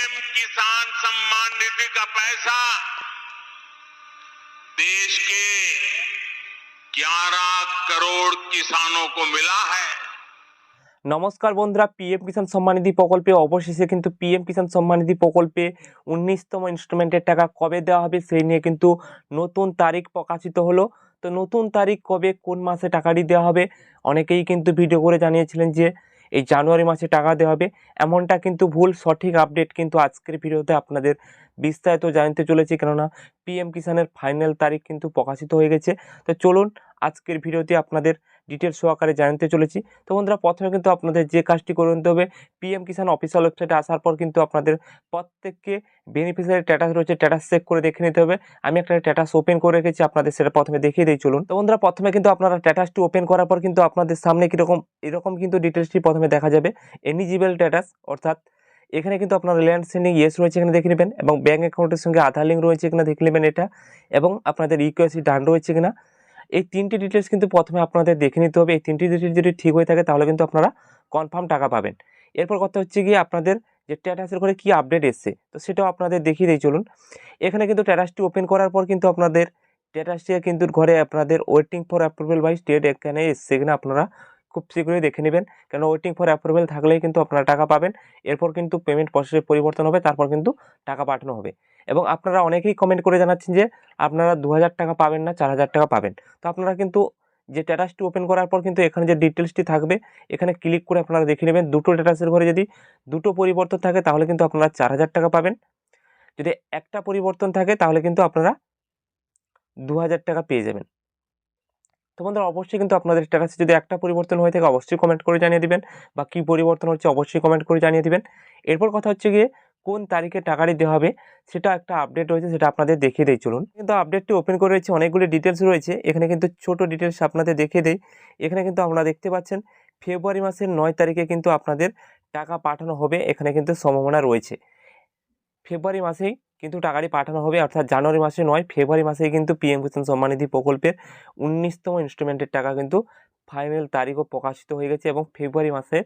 PM किसान सम्मान निधि का पैसा देश के 11 करोड़ किसानों को मिला है। নমস্কার বন্ধুরা, পিএম কিষাণ সম্মান নিধি প্রকল্পে অবশেষে কিন্তু পিএম কিষাণ সম্মান নিধি প্রকল্পে 19তম ইনস্টলমেন্টের টাকা কবে দেওয়া হবে সেই নিয়ে কিন্তু নতুন তারিখ প্রকাশিত হলো। তো নতুন তারিখ কবে, কোন মাসে টাকাটি দেওয়া হবে, অনেকেই কিন্তু ভিডিও করে জানিয়েছিলেন যে এই জানুয়ারি মাসে টাকা দেওয়া হবে। এমনটা কিন্তু ভুল, সঠিক আপডেট কিন্তু আজকের ভিডিওতে আপনাদের বিস্তারিত জানতে চলেছি, কেননা পিএম কিষাণের ফাইনাল তারিখ কিন্তু প্রকাশিত হয়ে গেছে। তো চলুন আজকের ভিডিওতে আপনাদের ডিটেলস সহকারে জানতে চলেছি। তো বন্ধুরা, প্রথমে কিন্তু আপনাদের যে কাজটি করে নিতে হবে, পিএম কিষাণ অফিসিয়াল ওয়েবসাইটে আসার পর কিন্তু আপনাদের প্রত্যেককে বেনিফিশিয়ারি স্ট্যাটাস রয়েছে, স্ট্যাটাস চেক করে দেখে নিতে হবে। আমি একটা স্ট্যাটাস ওপেন করে রেখেছি, আপনাদের সেটা প্রথমে দেখিয়ে দিই। চলুন। তো বন্ধুরা, প্রথমে কিন্তু আপনারা স্ট্যাটাসটি ওপেন করার পর কিন্তু আপনাদের সামনে এরকম কিন্তু ডিটেলসটি প্রথমে দেখা যাবে। এলিজিবল স্ট্যাটাস, অর্থাৎ এখানে কিন্তু আপনার রিলায়েন্স সেন্ডিং ইয়েস রয়েছে, এখানে দেখে নেবেন, এবং ব্যাঙ্ক অ্যাকাউন্টের সঙ্গে আধার লিঙ্ক রয়েছে কিনা দেখে নেবেন এটা, এবং আপনাদের ইউকেওয়াইসি ডান রয়েছে কিনা। এই তিনটি ডিটেলস কিন্তু প্রথমে আপনাদের দেখে নিতে হবে। এই তিনটি ডিটেলস যদি ঠিক হয়ে থাকে তাহলে কিন্তু আপনারা কনফার্ম টাকা পাবেন। এরপর কথা হচ্ছে গিয়ে আপনাদের যে স্ট্যাটাসের ঘরে কী আপডেট এসছে, তো সেটাও আপনাদের দেখিয়ে দিই। চলুন। এখানে কিন্তু স্ট্যাটাসটি ওপেন করার পর কিন্তু আপনাদের স্ট্যাটাসটি কিন্তু ঘরে আপনাদের waiting for approval by state এখানে এসছে কিনা আপনারা খুব শীঘ্রই দেখে নেবেন, কেন ওয়েটিং ফর অ্যাপ্রুভেল থাকলেই কিন্তু আপনারা টাকা পাবেন। এরপর কিন্তু পেমেন্ট প্রসেসে পরিবর্তন হবে, তারপর কিন্তু টাকা পাঠানো হবে। এবং আপনারা অনেকেই কমেন্ট করে জানাচ্ছেন যে আপনারা 2000 টাকা পাবেন না, 4000 টাকা পাবেন। তো আপনারা কিন্তু যে স্ট্যাটাসটি ওপেন করার পর কিন্তু এখানে যে ডিটেলসটি থাকবে এখানে ক্লিক করে আপনারা দেখে নেবেন। দুটো স্ট্যাটাসের ঘরে যদি দুটো পরিবর্তন থাকে তাহলে কিন্তু আপনারা 4000 টাকা পাবেন। যদি একটা পরিবর্তন থাকে তাহলে কিন্তু আপনারা 2000 টাকা পেয়ে যাবেন। তো বন্ধুরা, অবশ্যই কিন্তু আপনাদের স্ট্যাটাসে যদি একটা পরিবর্তন হয়ে থাকে অবশ্যই কমেন্ট করে জানিয়ে দিবেন, বা কী পরিবর্তন হচ্ছে অবশ্যই কমেন্ট করে জানিয়ে দিবেন। এরপর কথা হচ্ছে গিয়ে কোন তারিখে টাকাটি দেওয়া হবে সেটা একটা আপডেট রয়েছে, সেটা আপনাদের দেখিয়ে দেই। চলুন। কিন্তু আপডেটটি ওপেন করে রয়েছে, অনেকগুলি ডিটেলস রয়েছে, এখানে কিন্তু ছোট ডিটেলস আপনাদের দেখিয়ে দেই। এখানে কিন্তু আপনারা দেখতে পাচ্ছেন ফেব্রুয়ারি মাসের 9 তারিখে কিন্তু আপনাদের টাকা পাঠানো হবে, এখানে কিন্তু সম্ভাবনা রয়েছে। ফেব্রুয়ারি মাসেই কিন্তু টাকাটি পাঠানো হবে, অর্থাৎ জানুয়ারি মাসে নয়, ফেব্রুয়ারি মাসেই কিন্তু পিএম কিষাণ সম্মান নিধি প্রকল্পের 19তম ইনস্টলমেন্টের টাকা কিন্তু ফাইনাল তারিখও প্রকাশিত হয়ে গেছে, এবং ফেব্রুয়ারি মাসের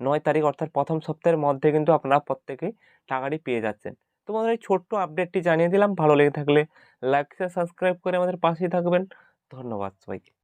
9 তারিখ অর্থাৎ প্রথম সপ্তাহের মধ্যে কিন্তু আপনারা প্রত্যেকেই টাকাটি পেয়ে যাচ্ছেন। তো বন্ধুরা, এই ছোট্ট আপডেটটি জানিয়ে দিলাম। ভালো লেগে থাকলে লাইক শেয়ার সাবস্ক্রাইব করে আমাদের পাশেই থাকবেন। ধন্যবাদ সবাইকে।